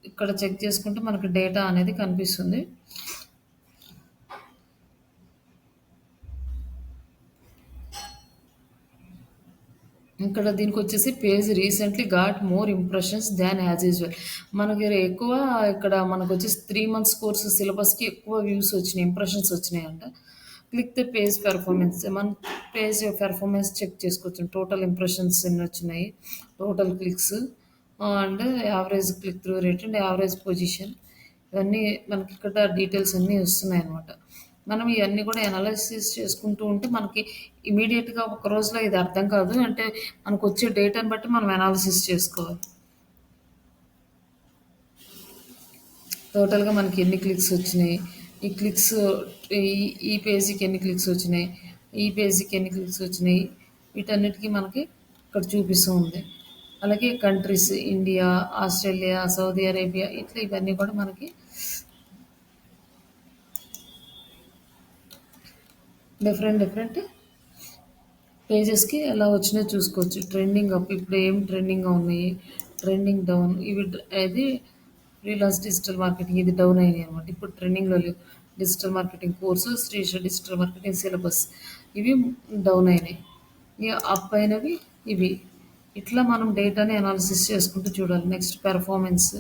ఇక్కడ చెక్ చేసుకుంటే మనకు డేటా అనేది కనిపిస్తుంది. ఇక్కడ దీనికి వచ్చేసి page recently got more impressions దాన్ యాజ్ యూజువల్. మనకి ఎక్కువ ఇక్కడ మనకు వచ్చేసి 3 months కోర్స్ సిలబస్కి ఎక్కువ వ్యూస్ వచ్చినాయి, ఇంప్రెషన్స్ వచ్చినాయి అంట. Click the page performance. మన పేజ్ పెర్ఫార్మెన్స్ చెక్ చేసుకోవచ్చు. టోటల్ ఇంప్రెషన్స్ ఎన్ని వచ్చినాయి, total clicks and average click through rate and average position. ఇవన్నీ మనకి ఇక్కడ డీటెయిల్స్ అన్నీ వస్తున్నాయి అన్నమాట. మనం ఇవన్నీ కూడా అనాలిసిస్ చేసుకుంటూ ఉంటే మనకి ఇమీడియట్గా ఒక రోజులో ఇది అర్థం కాదు. అంటే మనకు వచ్చే డేటాని బట్టి మనం అనాలిసిస్ చేసుకోవాలి. టోటల్గా మనకి ఎన్ని క్లిక్స్ వచ్చినాయి, ఈ క్లిక్స్ ఈ పేజీకి ఎన్ని క్లిక్స్ వచ్చినాయి, ఈ పేజీకి ఎన్ని క్లిక్స్ వచ్చినాయి, వీటన్నిటికీ మనకి ఇక్కడ చూపిస్తూ ఉంది. అలాగే countries India, Australia, Saudi Arabia, ఇట్లా ఇవన్నీ కూడా మనకి డిఫరెంట్ పేజెస్కి ఎలా వచ్చినాయో చూసుకోవచ్చు. ట్రెండింగ్ అప్, ఇప్పుడు ఏం ట్రెండింగ్గా ఉన్నాయి, ట్రెండింగ్ డౌన్. ఇవి అది ఫ్రీలాన్స్ డిజిటల్ మార్కెటింగ్ ఇది డౌన్ అయినాయి అనమాట. ఇప్పుడు ట్రెండింగ్లో లేవు. Digital marketing course, Srisha digital marketing syllabus ఇవి డౌన్ అయినాయి. ఇక అప్ అయినవి ఇవి. ఇట్లా మనం డేటాని అనాలిసిస్ చేసుకుంటూ చూడాలి. నెక్స్ట్ పెర్ఫార్మెన్స్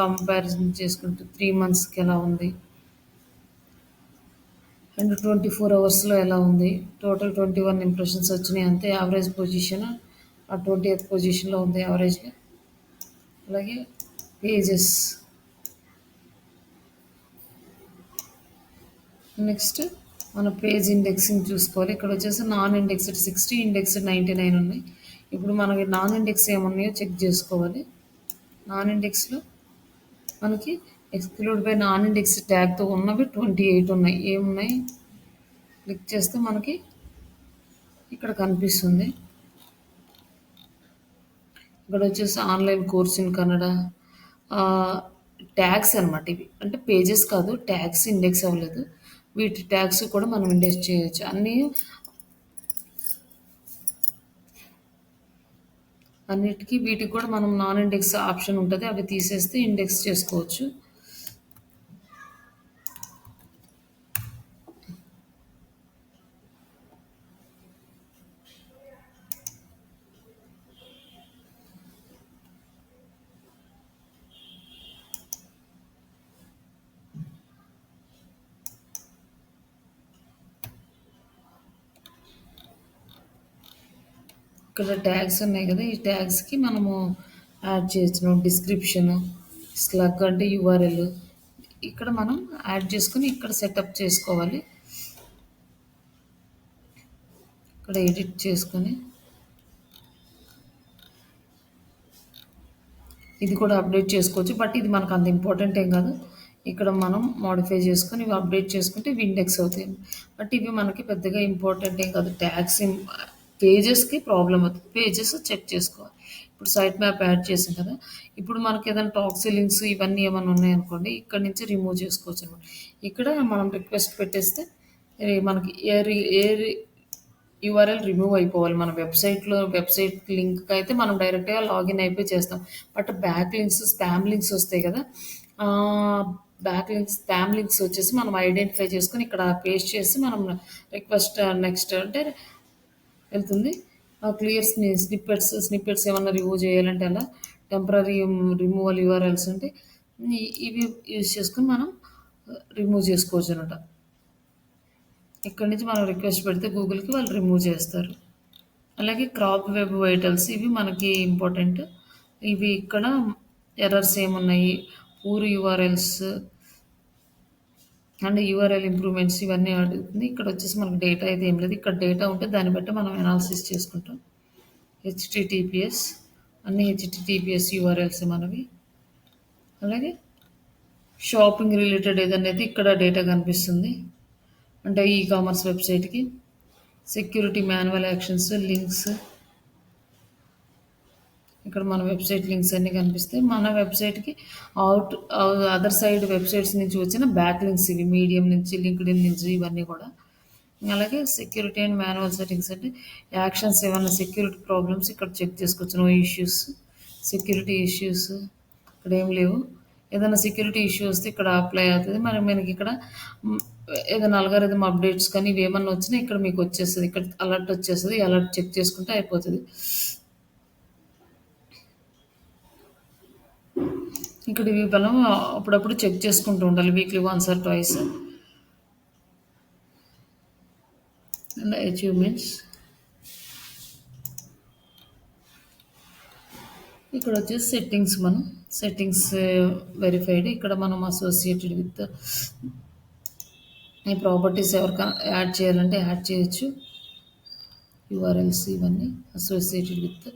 కంపారిజన్ చేసుకుంటూ 3 monthsకి ఎలా ఉంది, అండ్ 24 అవర్స్లో ఎలా ఉంది, టోటల్ 21 ఇంప్రెషన్స్ వచ్చినాయి అంతే. యావరేజ్ పొజిషన్ ఆ 20th పొజిషన్లో ఉంది యావరేజ్గా. అలాగే పేజెస్, నెక్స్ట్ మన పేజ్ ఇండెక్సింగ్ చూసుకోవాలి. ఇక్కడ వచ్చేసి నాన్ ఇండెక్స్డ్ 60, ఇండెక్స్డ్ 99 ఉన్నాయి. ఇప్పుడు మనకి నాన్ ఇండెక్స్ ఏమున్నాయో చెక్ చేసుకోవాలి. నాన్ ఇండెక్స్లో మనకి ఎక్స్క్లూడ్ బై నాన్ ఇండెక్స్ ట్యాగ్తో ఉన్నవి 28 ఉన్నాయి. ఏమున్నాయి క్లిక్ చేస్తే మనకి ఇక్కడ కనిపిస్తుంది. ఇక్కడ వచ్చేసి online course in Kannada tags అనమాట. ఇవి అంటే పేజెస్ కాదు, ట్యాగ్స్ ఇండెక్స్ అవ్వలేదు. వీటి ట్యాగ్స్ కూడా మనం ఇండెక్స్ చేయొచ్చు. అన్నిటికీ వీటికి కూడా మనం నాన్ ఇండెక్స్ ఆప్షన్ ఉంటుంది, అవి తీసేస్తే ఇండెక్స్ చేసుకోవచ్చు. ఇక్కడ ట్యాగ్స్ ఉన్నాయి కదా, ఈ ట్యాగ్స్కి మనము యాడ్ చేయొచ్చు. డిస్క్రిప్షన్, స్లగ్ అంటే యూఆర్ఎల్ ఇక్కడ మనం యాడ్ చేసుకొని ఇక్కడ సెటప్ చేసుకోవాలి. ఇక్కడ ఎడిట్ చేసుకొని ఇది కూడా అప్డేట్ చేసుకోవచ్చు, బట్ ఇది మనకు అంత ఇంపార్టెంట్ ఏం కాదు. ఇక్కడ మనం మోడిఫై చేసుకొని ఇవి అప్డేట్ చేసుకుంటే ఇవి ఇండెక్స్ అవుతాయి. బట్ ఇవి మనకి పెద్దగా ఇంపార్టెంట్ ఏం కాదు. ట్యాగ్స్ పేజెస్కి ప్రాబ్లం అవుతుంది, పేజెస్ చెక్ చేసుకోవాలి. ఇప్పుడు సైట్ మ్యాప్ యాడ్ చేసాం కదా, ఇప్పుడు మనకి ఏదైనా టాక్సీ లింక్స్ ఇవన్నీ ఏమైనా ఉన్నాయనుకోండి, ఇక్కడ నుంచి రిమూవ్ చేసుకోవచ్చు అనమాట. ఇక్కడ మనం రిక్వెస్ట్ పెట్టేస్తే మనకి ఏ యూఆర్ఎల్ రిమూవ్ అయిపోవాలి. మన వెబ్సైట్ లింక్ అయితే మనం డైరెక్ట్గా లాగిన్ అయిపోయి చేస్తాం. But back links, spam links వస్తాయి కదా, స్పామ్ లింక్స్ వచ్చేసి మనం ఐడెంటిఫై చేసుకొని ఇక్కడ పేస్ట్ చేసి మనం రిక్వెస్ట్ నెక్స్ట్ అంటే వెళ్తుంది. క్లియర్ స్నిప్పెట్స్ ఏమన్నా రిమూవ్ చేయాలంటే అలా టెంపరీ రిమూవల్ యూఆర్ఎల్స్ అంటే ఇవి యూజ్ చేసుకొని మనం రిమూవ్ చేసుకోవచ్చు అనమాట. ఇక్కడ నుంచి మనం రిక్వెస్ట్ పెడితే గూగుల్కి వాళ్ళు రిమూవ్ చేస్తారు. అలాగే క్రాప్ వెబ్ వైటల్స్ ఇవి మనకి ఇంపార్టెంట్. ఇవి ఇక్కడ ఎర్రర్స్ ఏమున్నాయి, poor URLs and URL improvements ఇవన్నీ అడుగుతుంది. ఇక్కడ వచ్చేసి మనకు డేటా అయితే ఏం లేదు. ఇక్కడ డేటా ఉంటే దాన్ని బట్టి మనం అనాలిసిస్ చేసుకుంటాం. హెచ్టిటిపిఎస్ అన్ని హెచ్టిటిపిఎస్ యూఆర్ఎల్స్ మనవి. అలాగే షాపింగ్ రిలేటెడ్ ఏదనేది ఇక్కడ డేటా కనిపిస్తుంది, అంటే ఈ కామర్స్ వెబ్సైట్కి. సెక్యూరిటీ, మాన్యువల్ యాక్షన్స్, లింక్స్ ఇక్కడ మన వెబ్సైట్ లింక్స్ అన్నీ కనిపిస్తాయి. మన వెబ్సైట్కి అదర్ సైడ్ వెబ్సైట్స్ నుంచి వచ్చిన బ్యాక్ లింక్స్ ఇవి, మీడియం నుంచి, లింక్డ్ఇన్ నుంచి ఇవన్నీ కూడా. అలాగే సెక్యూరిటీ అండ్ మాన్యువల్ సెట్టింగ్స్ అంటే యాక్షన్స్ ఏమైనా సెక్యూరిటీ ప్రాబ్లమ్స్ ఇక్కడ చెక్ చేసుకోవచ్చు. నో ఇష్యూస్, సెక్యూరిటీ ఇష్యూస్ ఇక్కడ ఏం లేవు. ఏదైనా సెక్యూరిటీ ఇష్యూ వస్తే ఇక్కడ అప్లై అవుతుంది. మరి మనకి ఇక్కడ ఏదైనా అల్గారిథం అప్డేట్స్ కానీ ఇవి ఏమన్నా వచ్చినా ఇక్కడ మీకు వచ్చేస్తుంది, ఇక్కడ అలర్ట్ వచ్చేస్తుంది. అలర్ట్ చెక్ చేసుకుంటే అయిపోతుంది. ఇక్కడ ఇవి మనం అప్పుడప్పుడు చెక్ చేసుకుంటూ ఉండాలి, weekly once or twice. And achievements ఇక్కడ వచ్చేసి సెట్టింగ్స్, మనం సెట్టింగ్స్ వెరిఫైడ్. ఇక్కడ మనం అసోసియేటెడ్ విత్ ఈ ప్రాపర్టీస్ ఎవరికైనా యాడ్ చేయాలంటే యాడ్ చేయొచ్చు. యూఆర్ఎల్స్ ఇవన్నీ associated with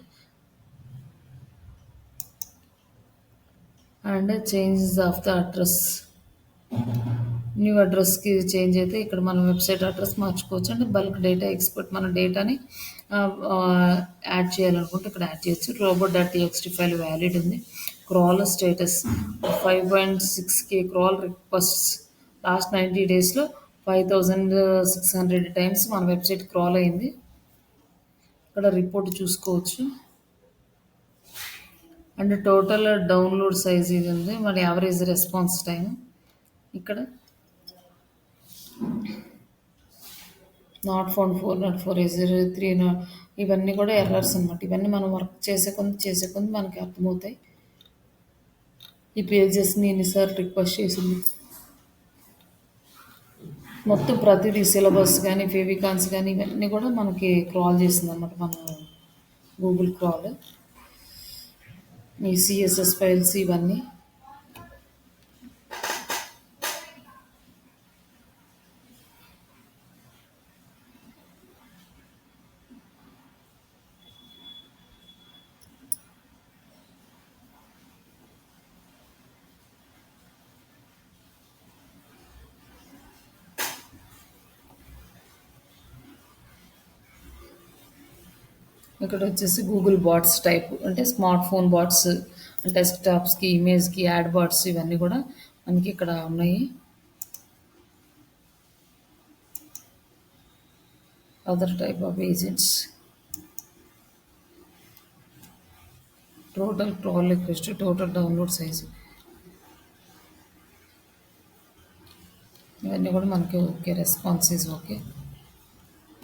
and changes of the address. New అడ్రస్కి చేంజ్ అయితే ఇక్కడ మనం వెబ్సైట్ అడ్రస్ మార్చుకోవచ్చు. అంటే బల్క్ డేటా ఎక్స్పోర్ట్, మన డేటాని యాడ్ చేయాలనుకుంటే ఇక్కడ యాడ్ చేయొచ్చు. robot.txt ఫైల్ వ్యాలిడ్ ఉంది. Crawl status 5.6K crawl requests last 90 daysలో 5600 times మన వెబ్సైట్ క్రాల్ అయింది. ఇక్కడ రిపోర్ట్ చూసుకోవచ్చు. అండ్ టోటల్ డౌన్లోడ్ సైజ్ ఇది ఉంది, మన యావరేజ్ రెస్పాన్స్ టైం. ఇక్కడ నాట్ ఫౌండ్ 404 3 ఇవన్నీ కూడా ఎర్రర్స్ అనమాట. ఇవన్నీ మనం వర్క్ చేసే కొంది మనకి అర్థమవుతాయి. ఈ పేజెస్ని ఎన్నిసార్లు రిక్వెస్ట్ చేసింది, మొత్తం ప్రతిదీ సిలబస్ కానీ ఫెవికాన్స్ కానీ ఇవన్నీ కూడా మనకి క్రాల్ చేసింది అనమాట మన గూగుల్ క్రాల్. ఈ సిఎస్ఎస్ ఫైల్స్ ఇవన్నీ ఇక్కడ వచ్చేసి గూగుల్ బాట్స్ టైప్ అంటే స్మార్ట్ ఫోన్ బాట్స్, డెస్క్టాప్స్కి, ఇమేజ్కి, యాడ్ బాట్స్ ఇవన్నీ కూడా మనకి ఇక్కడ ఉన్నాయి. Other type of agents, total crawl request, total download size ఇవన్నీ కూడా మనకి ఓకే, రెస్పాన్సెస్ ఓకే.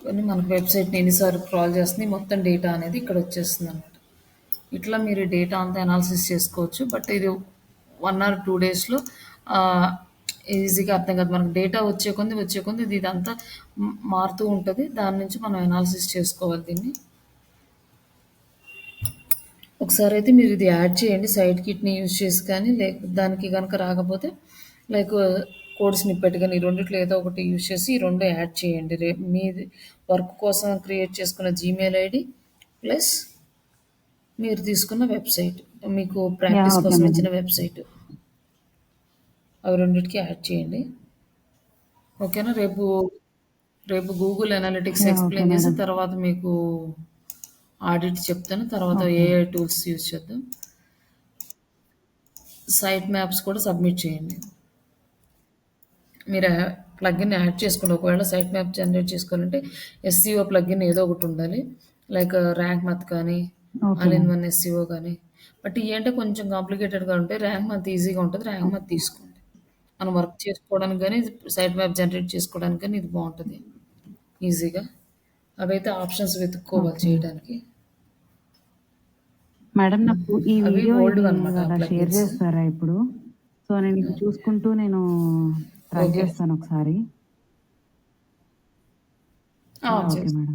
ఇవన్నీ మనకి వెబ్సైట్ని ఎన్నిసార్లు క్రాల్ చేస్తుంది మొత్తం డేటా అనేది ఇక్కడ వచ్చేస్తుంది అనమాట. ఇట్లా మీరు డేటా అంతా అనాలిసిస్ చేసుకోవచ్చు. బట్ ఇది 1 or 2 డేస్లో ఈజీగా అర్థం కాదు. మనకు డేటా వచ్చే కొంది ఇది ఇదంతా మారుతూ ఉంటుంది. దాని నుంచి మనం అనాలిసిస్ చేసుకోవాలి దీన్ని. ఒకసారి అయితే మీరు ఇది యాడ్ చేయండి సైట్ కిట్ని యూజ్ చేసి, కానీ దానికి కనుక రాకపోతే లైక్ కోడ్ స్నిప్పెట్ కానీ ఈ రెండిట్లో ఏదో ఒకటి యూజ్ చేసి ఈ రెండు యాడ్ చేయండి. రేపు మీ వర్క్ కోసం క్రియేట్ చేసుకున్న జీమెయిల్ ఐడి ప్లస్ మీరు తీసుకున్న వెబ్సైట్, మీకు ప్రాక్టీస్ ఓకే కోసం మేడం. ఇచ్చిన వెబ్సైట్, అవి రెండింటికి యాడ్ చేయండి. ఓకేనా? రేపు గూగుల్ అనాలిటిక్స్ ఓకే ఎక్స్ప్లెయిన్ చేసి మేడం. తర్వాత మీకు ఆడిట్ చెప్తాను. తర్వాత ఓకే. ఏఐ టూల్స్ యూజ్ చేద్దాం. సైట్ మ్యాప్స్ కూడా సబ్మిట్ చేయండి. మీరు ప్లగ్ఇన్ యాడ్ చేసుకోండి. ఒకవేళ సైట్ మ్యాప్ జనరేట్ చేసుకోవాలంటే ఎస్సీఓ ప్లగ్ఇన్ ఏదో ఒకటి ఉండాలి. లైక్ ర్యాంక్ మత్ కానీ, okay all in madam. One SCO కానీ. బట్ ఇవి అంటే కొంచెం కాంప్లికేటెడ్గా ఉంటాయి. ర్యాంక్ మత్ ఈజీగా ఉంటుంది. ర్యాంక్ మత్ తీసుకోండి. మనం వర్క్ చేసుకోవడానికి కానీ, సైట్ మ్యాప్ జనరేట్ చేసుకోవడానికి కానీ ఇది బాగుంటుంది ఈజీగా. అవైతే ఆప్షన్స్ వెతుక్కోవాలి ఓకే. చేయడానికి. మేడం నాకు ఈ అవి వీడియో ఓల్డ్ ఇది అనమాట అలా షేర్ ప్లగ్ఇన్స్. చేస్తారా ఇప్పుడు? సో, నేను ఇది చూసుకుంటూ నేను ట్రై ఓకే. చేస్తాను ఒకసారి. ఓకే చేస్తాను.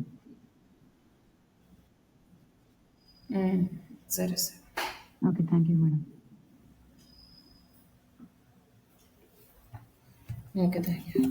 మేడం. సరే సరే. Okay. Thank you madam. Okay, thank you.